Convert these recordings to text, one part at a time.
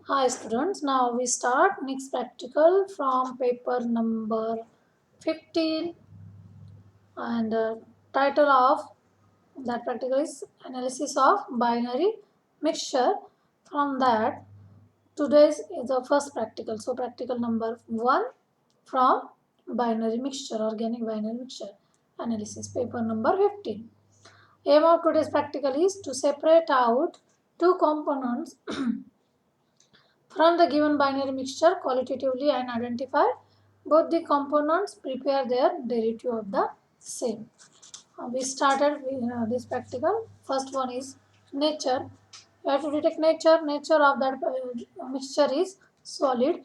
Hi students, now we start next practical from paper number 15 and title of that practical is analysis of binary mixture. From that today's is the first practical. So practical number 1 from binary mixture, organic binary mixture analysis, paper number 15. Aim of today's practical is to separate out two components from the given binary mixture qualitatively and identify both the components, prepare their derivative of the same. We started with this practical. First one is nature. We have to detect nature. Nature of that mixture is solid.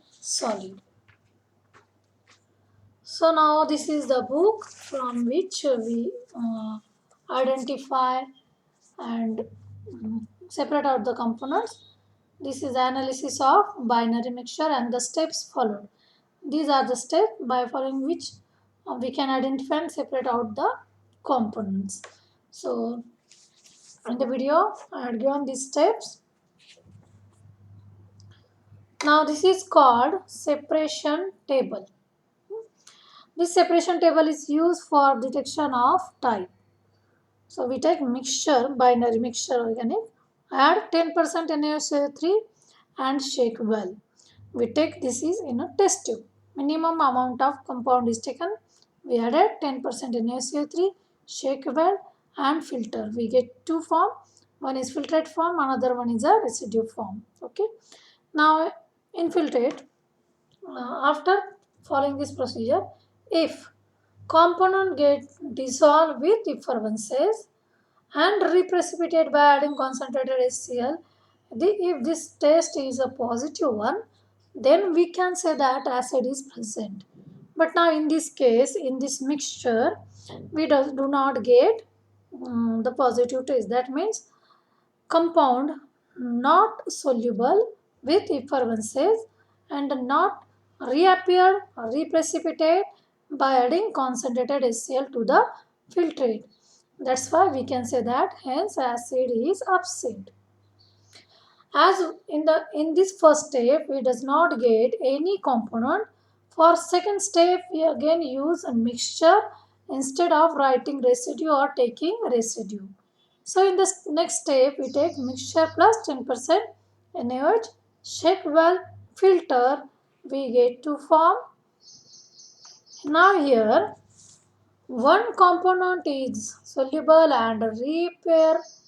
So now this is the book from which we identify and separate out the components. This is the analysis of binary mixture and the steps followed. These are the steps by following which we can identify and separate out the components. So in the video I had given these steps. Now this is called separation table. This separation table is used for detection of type. So we take mixture, binary mixture organic, add 10% NaOCO3 and shake well. We take this is in a test tube. Minimum amount of compound is taken. We added 10% NaOCO3, shake well and filter. We get two form. One is filtrate form, another one is a residue form. Okay. Now infiltrate. After following this procedure, if component get dissolved with effervescence and reprecipitate by adding concentrated HCl, if this test is a positive one, then we can say that acid is present. But now in this case, in this mixture, we do not get the positive test. That means compound not soluble with effervescence and not reappear or reprecipitate by adding concentrated HCl to the filtrate. That's why we can say that hence acid is absent. As in this first step we does not get any component, for second step we again use a mixture instead of writing residue or taking residue. So in this next step we take mixture plus 10% NaOH, shake well, filter, we get to form. Now here one component is soluble and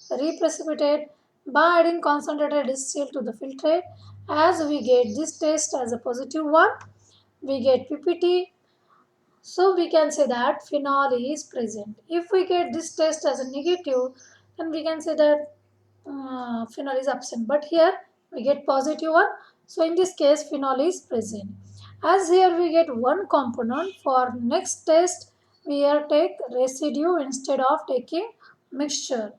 reprecipitate by adding concentrated HCl to the filtrate. As we get this test as a positive one, we get PPT. So we can say that phenol is present. If we get this test as a negative, then we can say that phenol is absent. But here we get positive one. So in this case, phenol is present. As here we get one component, for next test we here take residue instead of taking mixture.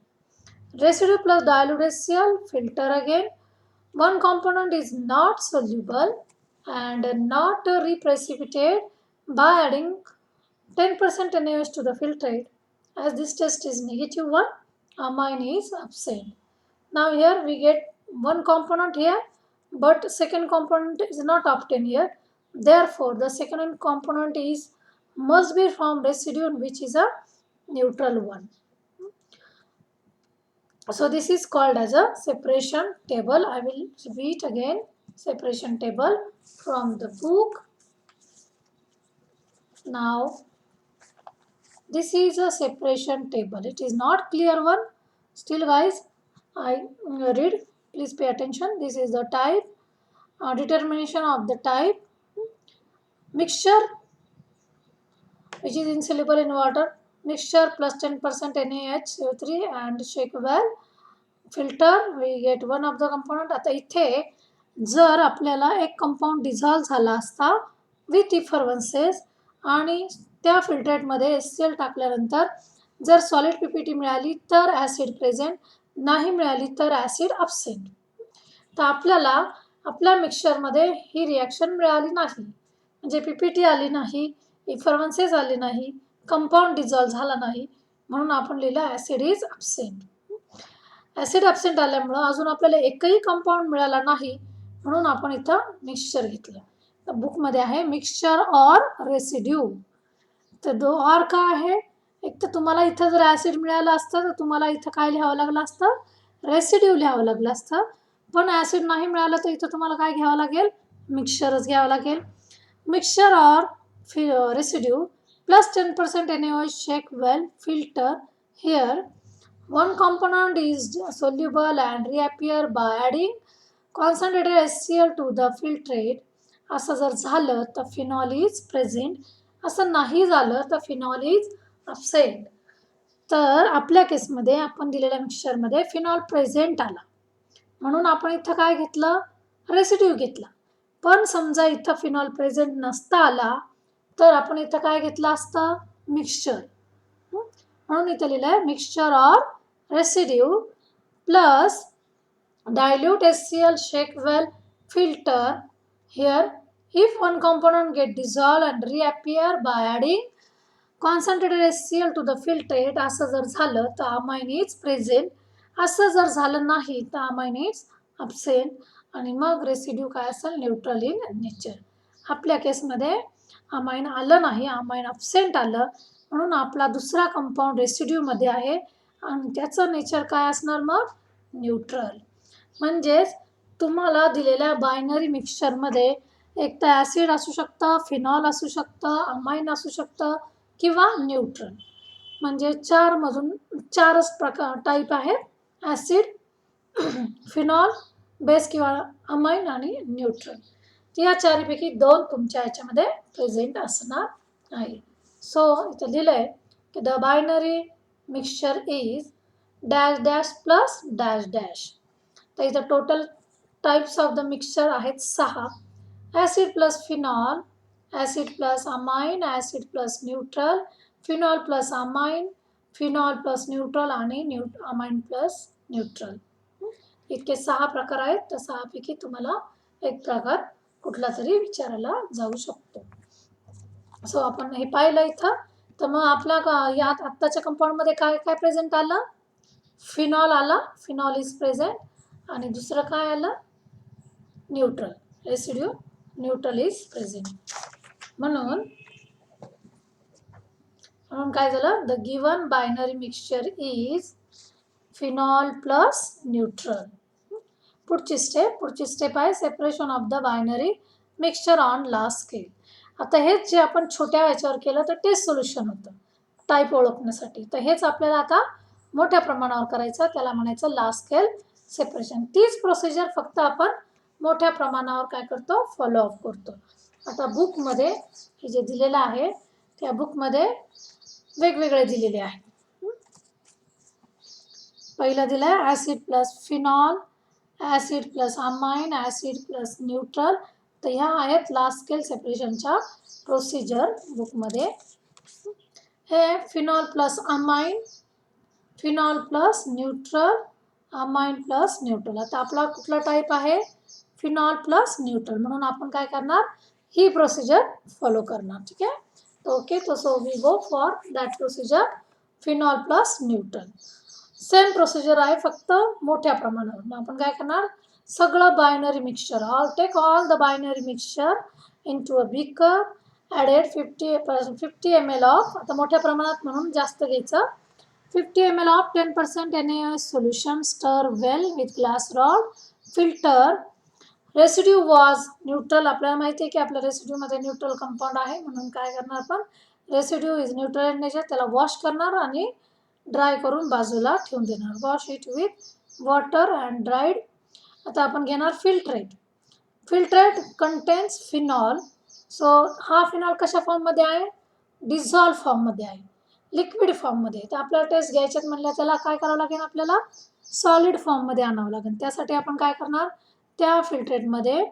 Residue plus dilute HCl, filter again. One component is not soluble and not reprecipitate by adding 10% NaOH to the filtrate. As this test is negative one, amine is absent. Now here we get one component here, but second component is not obtained here. Therefore, the second component is must be from residue which is a neutral one. So this is called as a separation table. I will repeat again. Separation table from the book. Now this is a separation table. It is not clear one. Still guys, I read. Please pay attention. This is the type. Determination of the type. Mixture which is insoluble in water. Mixture plus 10% NaHCO3 and shake well. Filter we get one of the compound. आता इथे जर आपल्याला एक compound dissolve झाला असता with इफरवन्सेस आणि त्या फिल्ट्रेटमध्ये HCl टाकल्यानंतर जर सॉलिड PPT मिळाली तर ॲसिड प्रेझेंट, नाही मिळाली तर ॲसिड अब्सेंट. तर आपल्याला आपल्या मिक्सचरमध्ये ही रिॲक्शन मिळाली नाही, म्हणजे PPT आली नाही, इफरवन्सेस आले नाही, कंपाऊंड डिझॉल्व झाला नाही, म्हणून आपण लिहिलं acid is absent. Acid absent आल्यामुळं अजून आपल्याला एकही कंपाऊंड मिळाला नाही, म्हणून आपण इथं मिक्सचर घेतलं. तर बुकमध्ये आहे मिक्सचर ऑर रेसिड्यू. तर दो ऑर का आहे, एक तर तुम्हाला इथं जर ॲसिड मिळालं असतं तर तुम्हाला इथं काय लिहावं लागलं असतं, रेसिड्यू लिहावं लागलं असतं. पण ॲसिड नाही मिळालं तर इथं तुम्हाला काय घ्यावं लागेल, मिक्सचरच घ्यावं लागेल. Mixture or residue plus 10% NaOH, check well, filter. Here one component is soluble and reappear by adding concentrated HCl to the filtrate. असं जर झालं तर फिनॉल इज प्रेझेंट, असं नाही झालं तर फिनॉल इज अब्सेंट. तर आपल्या केसमध्ये आपण दिलेल्या मिक्सचरमध्ये फिनॉल प्रेझेंट आला म्हणून आपण इथं काय घेतलं, रेसिड्यू घेतला. पण समजा इथं फिनॉल प्रेझेंट नसता आला तर आपण इथं काय घेतलं असतं, मिक्सचर. म्हणून इथं लिहिलं आहे mixture or residue plus dilute HCl, shake well, filter. Here if one component get dissolved and reappear by adding concentrated HCl to the filtrate, असं जर झालं तर अमाइन इज प्रेझेंट. असं जर झालं नाही तर अमाइन इज अब्सेंट. आणि मग रेसिड्यू काय असेल, न्यूट्रल इन नेचर. आपल्या केसमध्ये अमाइन आलं नाही, अमाइन अब्सेंट आलं म्हणून आपला दुसरा कंपाऊंड रेसिड्यूमध्ये आहे आणि त्याचं नेचर काय असणार मग, न्यूट्रल. म्हणजेच तुम्हाला दिलेल्या बायनरी मिक्सचरमध्ये एक तर ॲसिड असू शकतं, फिनॉल असू शकतं, अमाइन असू शकतं किंवा न्यूट्रल. म्हणजे चारच टाईप आहेत, ॲसिड, फिनॉल, बेस किंवा अमाइन आणि न्यूट्रल. या चारीपैकी 2 तुमच्या याच्यामध्ये प्रेझेंट असणार आहे. सो इथं लिहिलं आहे की the binary mixture is dash dash plus dash dash. तर इथं total types of the mixture आहेत 6. Acid plus phenol, acid plus amine, acid plus neutral, phenol plus amine, phenol plus neutral आणि अमाइन प्लस न्यूट्रल. इतके 6 प्रकार आहेत. तर 6 पैकी तुम्हाला एक प्रकार कुठला तरी विचारायला जाऊ शकतो. सो आपण हे पाहिलं इथं. तर मग आपला यात आत्ताच्या कंपाऊंडमध्ये काय काय प्रेझेंट आलं, फिनॉल आला, फिनॉल इज प्रेझेंट. आणि दुसरं काय आलं, neutral, residue neutral is present. म्हणून काय झालं, the given binary mixture is phenol plus neutral. पुढची स्टेप आहे separation of the binary mixture on large scale. आता हेच जे आपण छोट्या ह्याच्यावर केलं तर टेस्ट सोल्युशन होतं टाईप ओळखण्यासाठी. तर हेच आपल्याला आता मोठ्या प्रमाणावर करायचं, त्याला म्हणायचं लार्ज स्केल सेपरेशन. तीच प्रोसिजर फक्त आपण मोठ्या प्रमाणावर काय करतो, फॉलोअप करतो. आता बुकमध्ये हे जे दिलेलं आहे त्या बुकमध्ये वेगवेगळे दिलेले आहे. पहिलं दिलं आहे acid plus phenol, acid plus amine, acid plus neutral. तर ह्या आहेत लार्ज स्केल सेपरेशनच्या प्रोसिजर बुकमध्ये. हे phenol plus amine, phenol plus neutral, amine plus neutral. आता आपला कुठला टाईप आहे, फिनॉल प्लस न्यूट्रल. म्हणून आपण काय करणार, ही प्रोसिजर फॉलो करणार. ठीक आहे. ओके, तो so we go for that procedure, phenol plus neutral. Same procedure आहे फक्त मोठ्या प्रमाणावर. मग आपण काय करणार, सगळं binary mixture, take all the binary mixture into a beaker, added 50 ml of, आता मोठ्या प्रमाणात म्हणून जास्त घ्यायचं, 50 ml of 10% NaOH solution, stir well with glass rod, filter. Residue was neutral. आपल्याला माहिती आहे की आपल्या रेसिड्यूमध्ये न्यूट्रल कंपाऊंड आहे म्हणून काय करणार आपण, residue is neutral in nature, त्याला वॉश करणार आणि ड्राय करून बाजूला ठेवून देणार. Wash it with water and dried. आता आपण घेणार filtrate. Filtrate contains phenol. So हा फिनॉल कशा फॉर्ममध्ये आहे, डिझॉल्व फॉर्ममध्ये आहे, लिक्विड फॉर्ममध्ये. तर आपल्याला टेस्ट घ्यायच्यात म्हणलं त्याला काय करावं लागेल, आपल्याला सॉलिड फॉर्ममध्ये आणावं लागेल. त्यासाठी आपण काय करणार, त्या फिल्ट्रेटमध्ये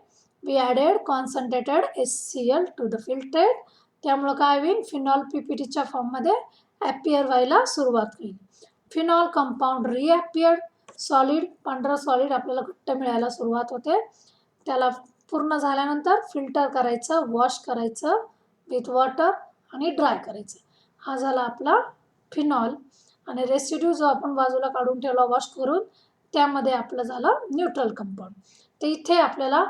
we added concentrated HCl to the filtrate. त्यामुळं काय होईल, फिनॉल PPTच्या फॉर्ममध्ये ॲपियर व्हायला सुरुवात होईल. फिनॉल कंपाऊंड रिॲपियर्ड, सॉलिड, पांढरं सॉलिड आपल्याला घट्ट मिळायला सुरुवात होते. त्याला पूर्ण झाल्यानंतर फिल्टर करायचं, वॉश करायचं विथ वॉटर आणि ड्राय करायचं. हा झाला आपला फिनॉल. आणि रेसिड्यू जो आपण बाजूला काढून ठेवला वॉश करून, त्यामध्ये आपलं झालं न्यूट्रल कंपाऊंड. तर इथे आपल्याला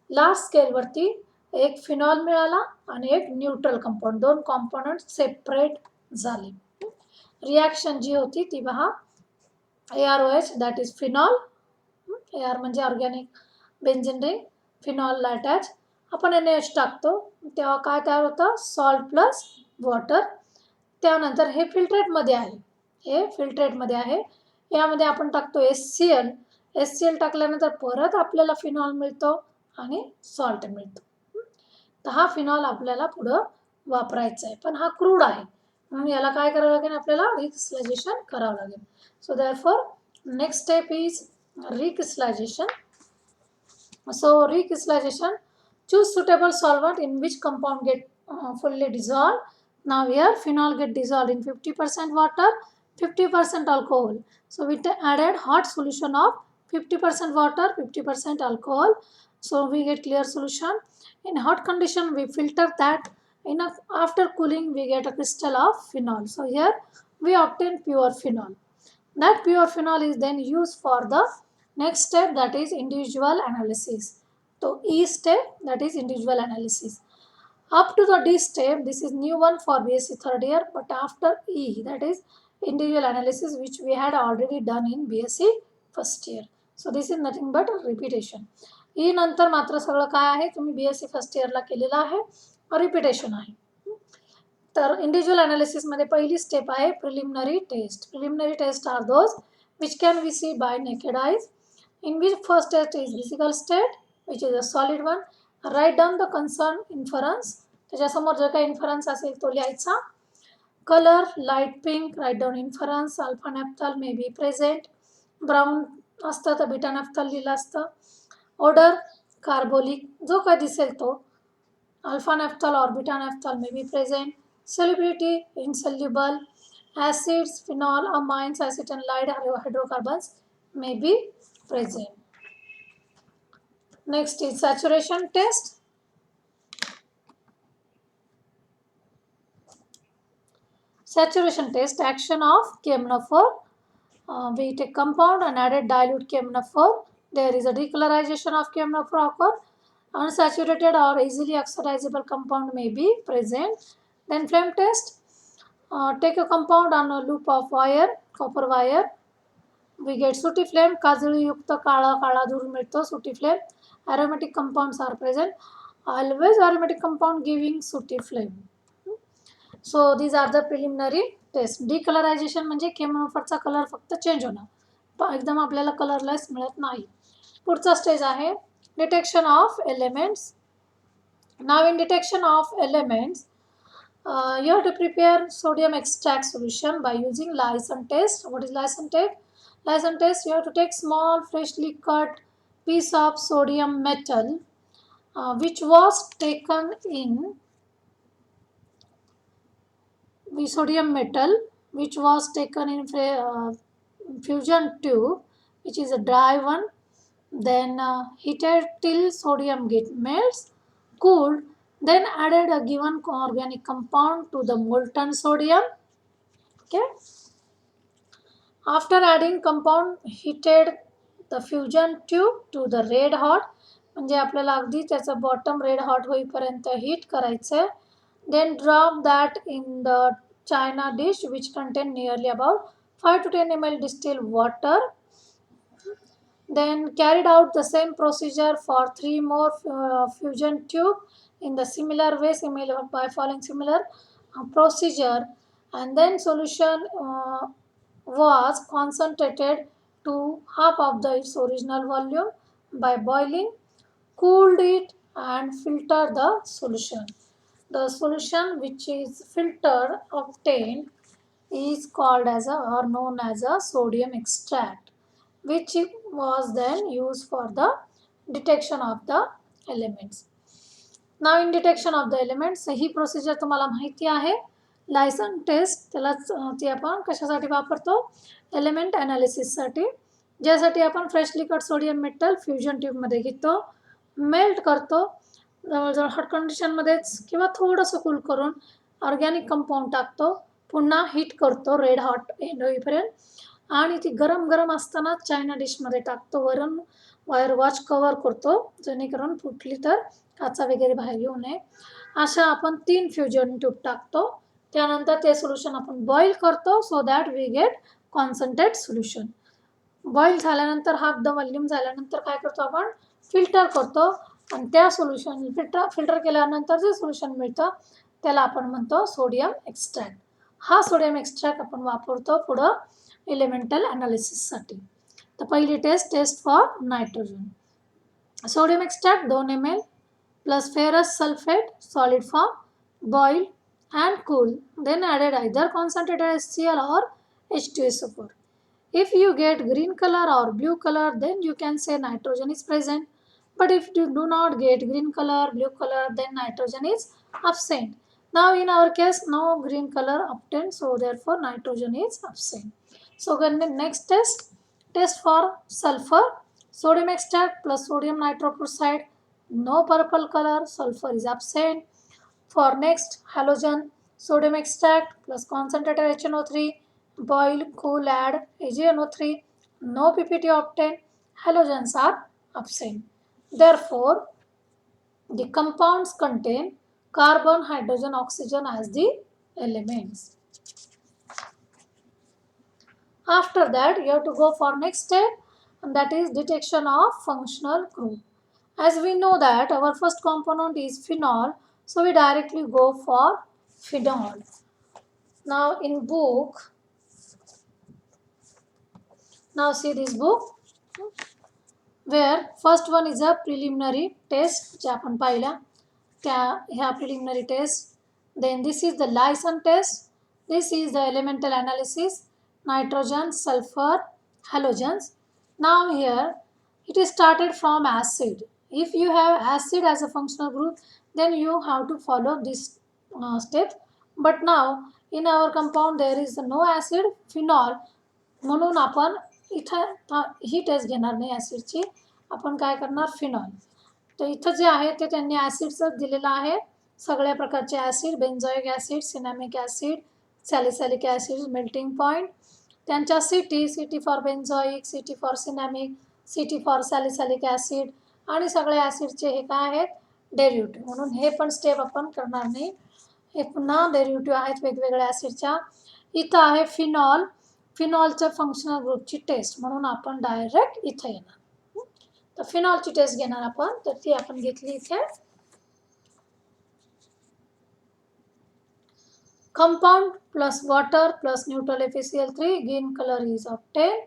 लास्ट स्केलवरती एक फिनॉल मिळाला आणि एक न्यूट्रल कंपाऊंड, दोन कॉम्पोनंट सेपरेट झाले. रिॲक्शन जी होती ती पहा, AROH that is phenol, AR म्हणजे organic benzene ring, phenol attach, आपण NaOH टाकतो तेव्हा काय तयार होतं, सॉल्ट प्लस वॉटर. त्यानंतर हे फिल्ट्रेटमध्ये आहे, हे फिल्ट्रेटमध्ये आहे, यामध्ये आपण टाकतो HCl टाकल्यानंतर परत आपल्याला फिनॉल मिळतो आणि सॉल्ट मिळतो. तर हा फिनॉल आपल्याला पुढं वापरायचा आहे, पण हा क्रूड आहे म्हणून याला काय करावं लागेल, आपल्याला रिक्रिस्टलायझेशन करावं लागेल. So therefore next step is recrystallization. So recrystallization, choose suitable solvent in which compound get fully dissolved. Now here phenol get dissolved in 50% water, 50% alcohol. So we added hot solution of 50% water, 50% alcohol. So we get clear solution. In hot condition we filter that. After cooling we get a crystal of phenol. So here we obtain pure phenol. That pure phenol is then used for the next step, that is individual analysis. So E step, that is individual analysis. Up to the D step, this is new one for BSc third year, but after E, that is individual analysis, which we had already done in BSc first year. So this is nothing but repetition. E नंतर मात्र सगळं काय आहे, तुम्ही BSc first इयरला केलेलं आहे, repetition आहे. तर इंडिव्हिज्युअल अनालिसिसमध्ये पहिली स्टेप आहे preliminary test. Preliminary test are those which can we see by naked eyes. In which first test is physical state, which is a solid one. Write down the concerned inference. त्याच्यासमोर जो काही inference असेल तो लिहायचा. Colour light pink, right down inference. Alpha naphthol may be present, brown असतं तर beta नॅफ्थल लिहिलं असतं. ऑर्डर कार्बोलिक, जो काय दिसेल तो. अल्फा नॅफ्थल और beta naphthol may be present. Solubility insoluble. Acids, phenol, amines, acetonide, hydrocarbons may be present. Next is saturation test. Saturation test, action of KMnO4. We take compound and added dilute KMnO4. There is a decolorization of KMnO4 occur. Unsaturated or easily oxidizable compound may be present. Then flame test. Take a compound on a loop of wire, copper wire. We get sooty flame, काजळीयुक्त काळा काळा धूर मिळतो, sooty flame. Aromatic compounds are present. Always aromatic compound giving sooty flame. So these are the preliminary test. Decolorization म्हणजे केमनोफरचा colour फक्त change होणं, एकदम आपल्याला colourless मिळत नाही. पुढचा स्टेज आहे detection of elements. Now in detection of elements, you have to prepare sodium extract solution by using Lyson test. What is Lyson test? Lyson test, you have to take small freshly cut piece of sodium metal which was taken in sodium metal which was taken in fusion tube, which is a dry one, then heated till sodium get melts, cooled, then added a given organic compound to the molten sodium. Okay, after adding compound, heated the fusion tube to the red hot, म्हणजे आपल्याला अगदी त्याचं bottom red hot होईपर्यंत heat करायचं. Then drop that in the china dish which contain nearly about 5 to 10 ml distilled water. Then carried out the same procedure for 3 more fusion tube in the similar way, similar by following similar procedure, and then solution was concentrated to half of its original volume by boiling, cooled it and filter the solution. The solution which is filtered obtained is called as or known as a sodium extract, which was then used for the detection of the elements. Now in detection of the elements, he procedure तुम्हाला माहिती आहे. Licence taste त्यालाच ती आपण कशासाठी वापरतो, element ॲनालिसिससाठी, ज्यासाठी आपण freshly cut sodium metal fusion ट्यूबमध्ये घेतो, मेल्ट करतो जवळजवळ हॉट कंडिशनमध्येच किंवा थोडंसं कूल करून ऑर्गॅनिक कंपाऊंड टाकतो, पुन्हा हीट करतो रेड हॉट एंड होईपर्यंत आणि ती गरम गरम असताना चायना डिशमध्ये टाकतो, वरून वायर वॉच कवर करतो जेणेकरून फुटली तर काचा वगैरे बाहेर येऊ नये. अशा आपण 3 फ्युजन ट्यूब टाकतो. त्यानंतर ते सोल्युशन आपण बॉईल करतो so that we get concentrate solution. Boil झाल्यानंतर हाफ द व्हॉल्यूम झाल्यानंतर काय करतो आपण, फिल्टर करतो आणि त्या सोल्युशन फिल्टर केल्यानंतर जे सोल्युशन मिळतं त्याला आपण म्हणतो सोडियम एक्स्ट्रॅक्ट. हा सोडियम एक्स्ट्रॅक्ट आपण वापरतो पुढं एलिमेंटल ॲनालिसिससाठी. तर पहिली test for nitrogen. Sodium extract 2 ml plus ferrous sulfate solid form, boil and cool, then added either concentrated HCl or H2SO4. If you get green color or blue color, then you can say nitrogen is present. But if you do not get green color, blue color, then nitrogen is absent. Now in our case, no green color obtained, so therefore nitrogen is absent. So next test for sulfur. Sodium extract plus sodium nitroprusside, no purple color, sulfur is absent. For next halogen, sodium extract plus concentrated HNO3, boil, cool, add AgNO3, no PPT obtained, halogens are absent. Therefore, the compounds contain carbon, hydrogen, oxygen as the elements. After that, you have to go for next step, and that is detection of functional group. As we know that our first component is phenol, so we directly go for phenol. Now in book, now see this book where first one is a preliminary test जे आपण पाहिला त्या ह्या preliminary test. Then this is the Lyson test. This is the elemental analysis, nitrogen, sulfur, halogens. Now here it is started from acid. If you have acid as a functional group, then you have to follow this step. But now in our compound there is no acid, phenol, म्हणून आपण इथं ही taste घेणार नाही ॲसिडची, आपण काय करणार phenol. तर इथं जे आहे ते त्यांनी ॲसिडचंच दिलेलं आहे. सगळ्या प्रकारचे acid, benzoic acid, cinnamic acid, salicylic acid, melting point, त्यांच्या C T for benzoic, C for cinnamic, C for salicylic acid आणि सगळ्या ॲसिडचे हे काय आहेत डेरिव्हेटिव्ह, म्हणून हे पण स्टेप आपण करणार नाही. हे पुन्हा डेरिव्हेटिव्ह आहेत वेगवेगळ्या ॲसिडच्या. इथं आहे फिनॉल, फिनॉलच्या फंक्शनल ग्रुपची टेस्ट, म्हणून आपण डायरेक्ट इथं येणार. तर फिनॉलची टेस्ट घेणार आपण, तर ती आपण घेतली इथे. Compound plus water plus neutral FeCl3, green color is obtained.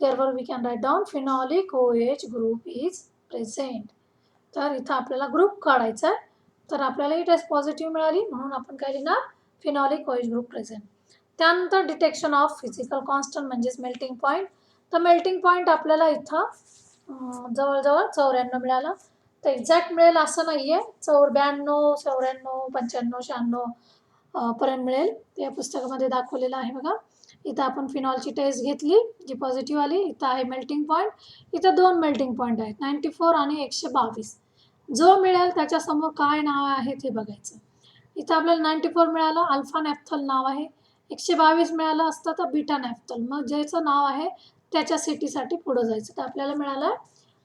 Therefore we can write down phenolic OH group is present. तर इथं आपल्याला ग्रुप काढायचा आहे, तर आपल्याला ही टेस्ट पॉझिटिव्ह मिळाली म्हणून आपण काय लिहिणार फिनॉलिक OH ग्रुप प्रेझेंट. त्यानंतर डिटेक्शन ऑफ फिजिकल कॉन्स्टंट म्हणजेच मेल्टिंग पॉईंट. तर मेल्टिंग पॉईंट आपल्याला इथं जवळजवळ 94 मिळालं. तर एक्झॅक्ट मिळेल असं नाही आहे, 92, 94, 95, 96 पर्यंत मिळेल. या पुस्तकामध्ये दाखवलेलं आहे बघा. इथं आपण फिनॉलची टेस्ट घेतली जी पॉझिटिव्ह आली. इथं आहे मेल्टिंग पॉईंट, इथं 2 मेल्टिंग पॉईंट आहेत 94 आणि 122. जो मिळेल त्याच्यासमोर काय नाव आहे ते बघायचं. इथं आपल्याला 94 मिळालं, अल्फा नॅफ्थल नाव आहे. 122 मिळालं असतं तर बीटा नॅफ्थल, मग ज्याचं नाव आहे त्याच्या सिटीसाठी पुढं जायचं. तर आपल्याला मिळालं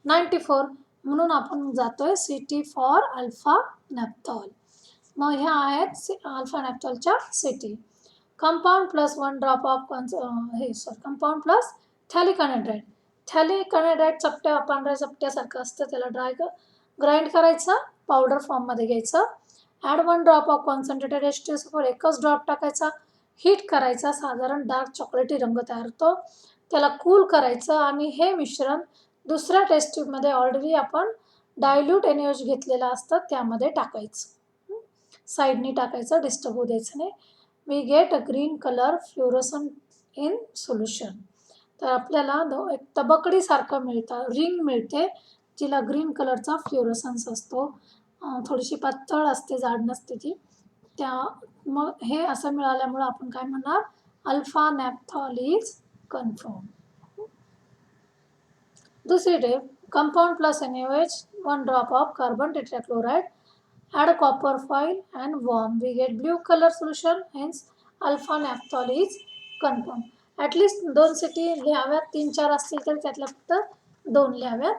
94, म्हणून आपण जातोय सिटी फॉर अल्फा नॅफ्थॉल. मग ह्या आहेत अल्फा नॅफ्थॉलच्या CT. Compound plus 1 drop of compound plus phthalic anhydride. Phthalic anhydride चपट्या पांढऱ्या चपट्यासारखं असतं, त्याला ग्राइंड करायचं, पावडर फॉर्ममध्ये घ्यायचं. Add 1 drop of concentrated H2SO4, एकच ड्रॉप टाकायचा, हीट करायचा, साधारण डार्क चॉकलेटी रंग तयार होतो. त्याला कूल करायचं आणि हे मिश्रण दुसऱ्या टेस्ट ट्यूबमध्ये ऑलरेडी आपण डायल्यूट NaOH घेतलेलं असतं त्यामध्ये टाकायचं. साईडनी टाकायचं, डिस्टर्ब होऊ द्यायचं नाही. We get a green colour fluorescence in solution. तर आपल्याला एक तबकडीसारखं मिळतं, रिंग मिळते जिला ग्रीन कलरचा फ्लोरोसन्स असतो. थोडीशी पातळ असते, जाड नसते ती. मग हे असं मिळाल्यामुळं आपण काय म्हणणार, अल्फा नॅफ्थॉल इज कन्फर्म. दुसरी tape, compound plus NaOH, 1 drop of carbon tetrachloride, add a copper foil and warm, we get blue color solution, hence alpha naphthol is confirmed. At least 2 CT लिहाव्यात, 3-4 असतील तर त्यातल्या फक्त 2 लिहाव्यात.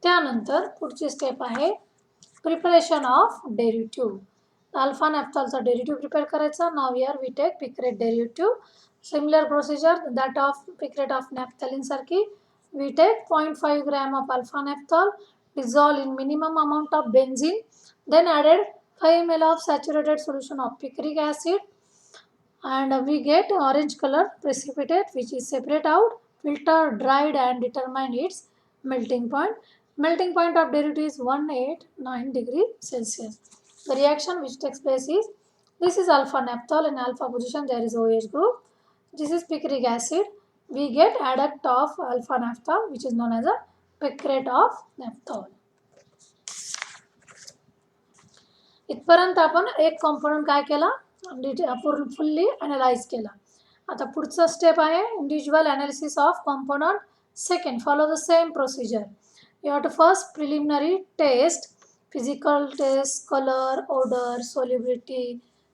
त्यानंतर पुढची स्टेप आहे preparation of derivative. Alpha नॅफ्थॉलचा derivative prepare करायचा. नाव here we take picrate derivative. Similar procedure that of picrate of naphthalene सारखी. We take 0.5 gram of alpha naphthol, dissolved in minimum amount of benzene, then added 5 ml of saturated solution of picric acid, and we get orange color precipitate which is separate out, filter, dried and determine its melting point. Melting point of derivative is 189 degree Celsius. The reaction which takes place is, this is alpha naphthol. In alpha position there is OH group. This is picric acid. We get adduct of alpha naphthol which is known as a picrate of naphthol. इथपर्यंत आपण एक component काय केला, fully analyse केला. आता पुढचा step आहे individual analysis of component. Second, follow the same procedure. You have to first preliminary test, physical test, colour, odor, solubility,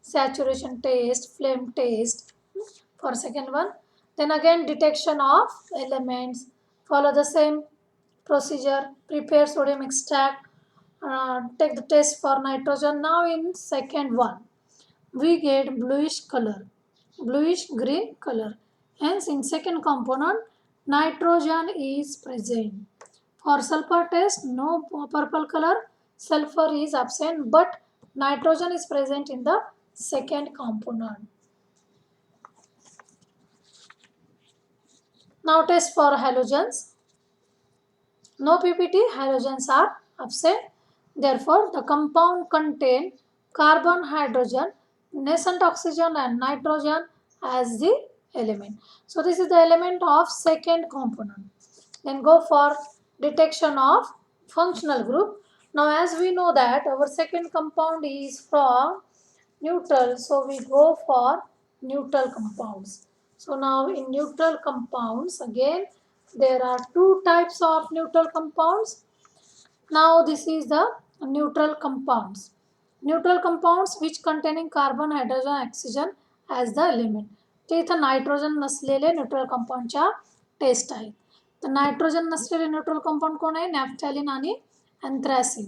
saturation test, flame test for second one. Then again detection of elements. Follow the same procedure. Prepare sodium extract. Take the test for nitrogen. Now in second one, we get bluish color, bluish green color. Hence in second component, nitrogen is present. For sulfur test, no purple color, sulfur is absent, but nitrogen is present in the second component. Now test for halogens. No PPT, halogens are absent. Therefore, the compound contain carbon, hydrogen, nascent oxygen and nitrogen as the element. So this is the element of second component. Then go for detection of functional group. Now as we know that our second compound is from neutral, so we go for neutral compounds. So now in neutral compounds, again there are two types of neutral compounds. Now this is the neutral compounds. Neutral compounds which containing carbon, hydrogen, oxygen as the element. ते इथं nitrogen नसलेले neutral कंपाऊंडच्या taste आहेत. तर nitrogen नसलेले neutral compound कोण आहे, naphthalene आणि अँथ्रासिन.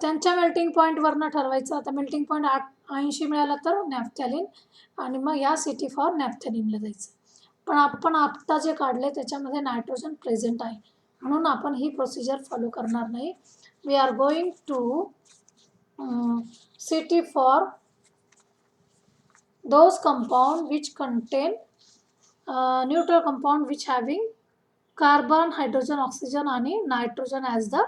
त्यांच्या मेल्टिंग पॉईंटवरनं ठरवायचं. आता मेल्टिंग पॉईंट 80 मिळाला तर नॅफ्थॅलिन आणि मग या सिटी फॉर नॅफ्थॅलिनला जायचं. पण आपण आत्ता जे काढले त्याच्यामध्ये नायट्रोजन प्रेझेंट आहे म्हणून आपण ही प्रोसिजर फॉलो करणार नाही. We are going to city for those compound which contain neutral compound which having carbon, hydrogen, oxygen आणि nitrogen as the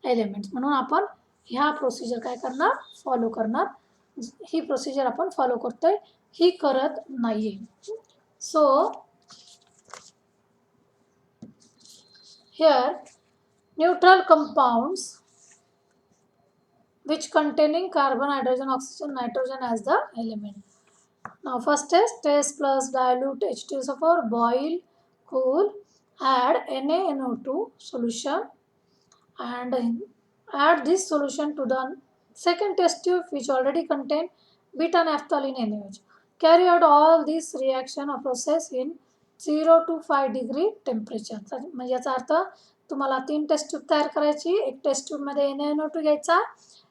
elements. म्हणून आपण ह्या प्रोसिजर काय करणार, फॉलो करणार. ही प्रोसिजर आपण फॉलो करतोय, ही करत नाहीये. So here neutral compounds which containing carbon, hydrogen, oxygen, nitrogen as the element. Now first test plus dilute H2SO4, boil, cool, add NaNO2 solution and add this solution to the second test tube which already contain beta naphthalene NaOH. Carry out all this reaction or process in 0 to 5 degree temperature. म्हणजे याचा अर्थ तुम्हाला 3 taste tube तयार करायची. एक taste ट्यूबमध्ये NaNO2 घ्यायचा,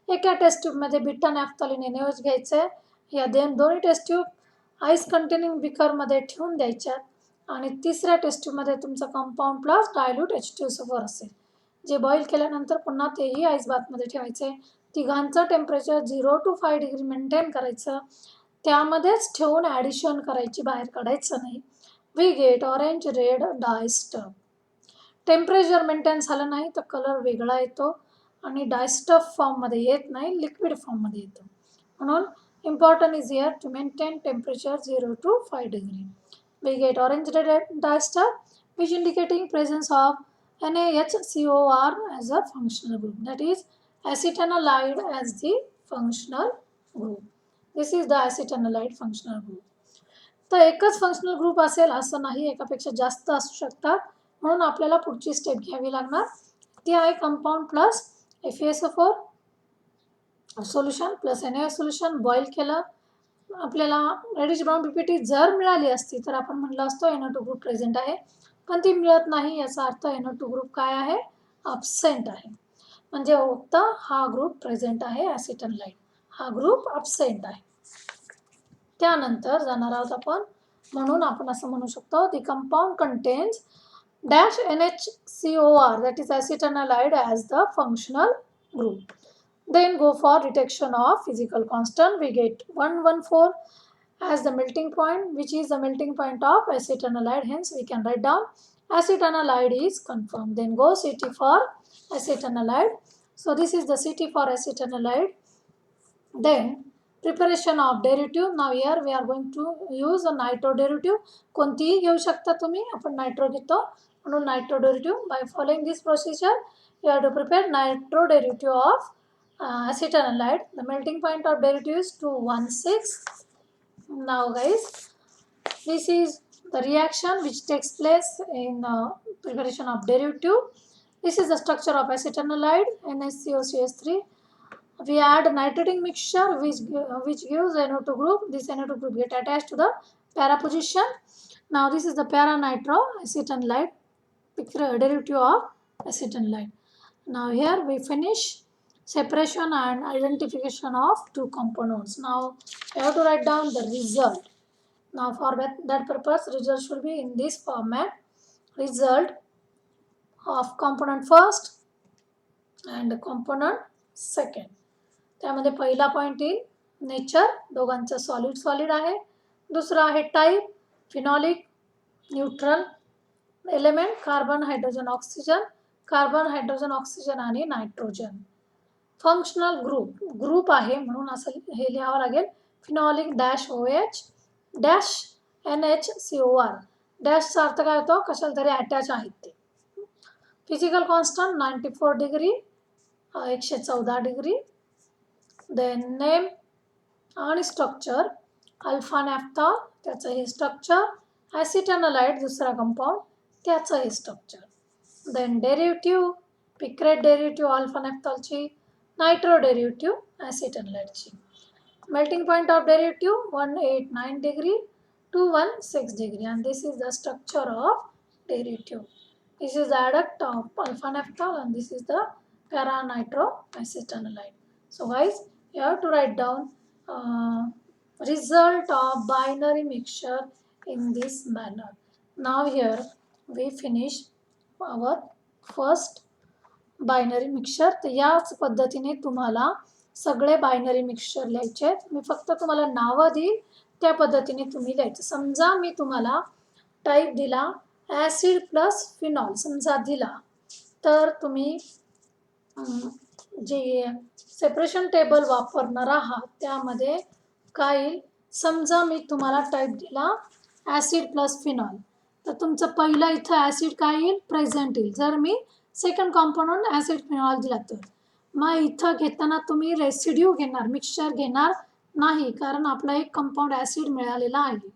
एका taste ट्यूबमध्ये beta naphthalene NaOH घ्यायचं. या दोन्ही टेस्ट ट्यूब आईस कंटेनिंग बिकरमध्ये ठेवून द्यायच्यात आणि तिसऱ्या टेस्ट ट्यूबमध्ये तुमचं कंपाऊंड प्लस डायल्यूट H2SO4 असेल, जे बॉईल केल्यानंतर पुन्हा तेही आईस बाथमध्ये ठेवायचे. तिघांचं टेम्परेचर 0 to 5 डिग्री मेंटेन करायचं. त्यामध्येच ठेवून ॲडिशन करायची, बाहेर काढायचं नाही. We get orange red dye stuff. Temperature maintain झालं नाही तर कलर वेगळा येतो आणि डाय स्टफ फॉर्ममध्ये येत नाही, लिक्विड फॉर्ममध्ये येतो. म्हणून important is here to maintain temperature 0 to 5 degree. We get orange red dye stuff which indicating presence of NaHCOR as a functional group. That is acetanilide as the functional group. This is the acetanilide functional group. तर एकच functional group असेल असं नाही, एकापेक्षा जास्त असू शकतात. म्हणून आपल्याला पुढची स्टेप घ्यावी लागणार. ती आहे compound plus FeSO4 solution plus NaOH solution boil केलं, आपल्याला रेडिश ब्राऊन पीपीटी जर मिळाली असती तर आपण म्हणलं असतो NO2 ग्रुप प्रेझेंट आहे, पण ती मिळत नाही. याचा अर्थ NO2 ग्रुप काय आहे, अब्सेंट आहे. म्हणजे फक्त हा ग्रुप प्रेझेंट आहे, ॲसिटोनालाईड हा ग्रुप अब्सेंट आहे. त्यानंतर जाणार आहोत आपण, म्हणून आपण असं म्हणू शकतो the compound contains dash NHCOR, that is acetonalide, as the functional group. Then go for detection of physical constant. We get 114 as the melting point, which is the melting point of acetonalide. Hence, we can write down acetonalide is confirmed. Then go CT for acetonalide. So this is the CT for acetonalide. Then preparation of derivative. Now here we are going to use a nitro derivative. कोणतीही घेऊ शकता तुम्ही, आपण nitro घेतो म्हणून nitro derivative. By following this procedure, you have to prepare nitro derivative of acetonalide. The melting point of derivative is 216. Now guys, this is the reaction which takes place in preparation of derivative. This is the structure of acetonalide, NaCO3. We add nitrogen mixture which gives NO2 group. This NO2 group get attached to the para position. Now this is the para nitro acetonalide, derivative of acetonalide. Now here we finish separation and identification of two components. Now we have to write down the result. Now for that purpose, result should be in this format. Result of component first and component second. त्यामध्ये पहिला point येईल nature, दोघांचं solid solid आहे. दुसरा आहे type, phenolic, neutral element, carbon hydrogen oxygen, carbon hydrogen oxygen आणि nitrogen. Functional group आहे म्हणून असं हे लिहावं लागेल, phenolic dash OH dash NHCOR. डॅशचा अर्थ काय होतो, कशाला तरी अटॅच आहेत ते. Physical constant 94 degree, 114 degree. Then name आणि स्ट्रक्चर, अल्फा नॅफ्थॉल त्याचं हे स्ट्रक्चर, ॲसिटोनालाइड दुसरा कंपाऊंड त्याचं हे structure. Then derivative, picrate derivative alpha नॅफ्थॉलची, नायट्रो डेरिव्हेटिव्ह ॲसिटोनालाइडची. Melting point of derivative 189 degree, 216 degree. and this is the structure of derivative. This is the adduct of alpha naphthol and this is the para nitro acetonalide. So guys, you have to write down result of binary mixture in this manner. Now here we finish our first binary mixture. तर याच पद्धतीने तुम्हाला सगळे binary mixture लिहायचे. मी फक्त तुम्हाला नावं देईल, त्या पद्धतीने तुम्ही लिहायचं. समजा मी तुम्हाला टाईप दिला ॲसिड प्लस फिनॉल समजा दिला, तर तुम्ही जे सेपरेशन टेबल वापरणार आहात त्यामध्ये काय येईल, समजा मी तुम्हाला टाईप दिला ॲसिड प्लस फिनॉल, तर तुमचं पहिलं इथं ॲसिड काय येईल, प्रेझेंट येईल. जर मी सेकंड कॉम्पोनंट ॲसिड फिनॉल दिला तर मग इथं घेताना तुम्ही रेसिड्यू घेणार, मिक्सचर घेणार नाही, कारण आपला एक कंपाऊंड ॲसिड मिळालेला आहे.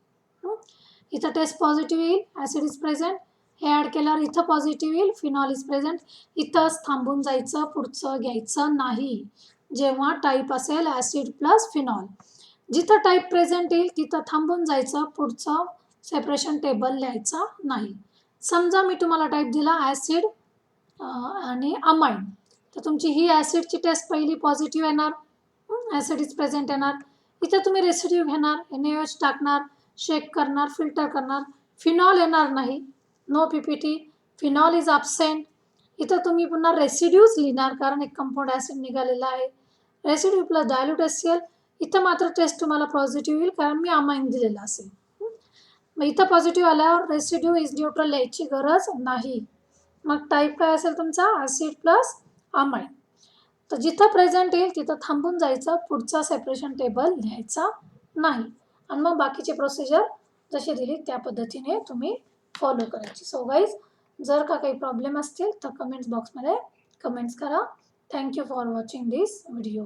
इथं टेस्ट पॉझिटिव्ह येईल, ॲसिड इज प्रेझेंट. हे ॲड केल्यावर इथं पॉझिटिव्ह येईल, फिनॉल इज प्रेझेंट. इथंच थांबून जायचं, पुढचं घ्यायचं नाही जेव्हा टाईप असेल ॲसिड प्लस फिनॉल. जिथं टाईप प्रेझेंट येईल तिथं थांबून जायचं, पुढचं सेपरेशन टेबल लिहायचं नाही. समजा मी तुम्हाला टाईप दिला ॲसिड आणि अमाइन, तर तुमची ही ॲसिडची टेस्ट पहिली पॉझिटिव्ह येणार, ॲसिड इज प्रेझेंट येणार. इथं तुम्ही रेसिड्यू घेणार, NaOH टाकणार, शेक करणार, फिल्टर करणार, फिनॉल येणार नाही, no PPT, phenol is absent. इथं तुम्ही पुन्हा रेसिड्यूज लिहिणार कारण एक कंपाऊंड ॲसिड निघालेला आहे, रेसिड्यू प्लस डायल्यूट HCl. इथं मात्र टेस्ट तुम्हाला पॉझिटिव्ह येईल कारण मी अमाइन दिलेला असेल. मग इथं पॉझिटिव्ह आल्यावर रेसिड्यू इज न्यूट्रल लिहायची गरज नाही. मग टाईप काय असेल तुमचा, ॲसिड प्लस अमाइन. तर जिथं प्रेझेंट येईल तिथं थांबून जायचं, पुढचा सेपरेशन टेबल लिहायचा नाही आणि मग बाकीची प्रोसिजर जशी दिली त्या पद्धतीने तुम्ही फॉलो करायची. सो गाईज, जर का काही प्रॉब्लेम असतील तर कमेंट्स बॉक्समध्ये कमेंट्स करा. Thank you for watching this video.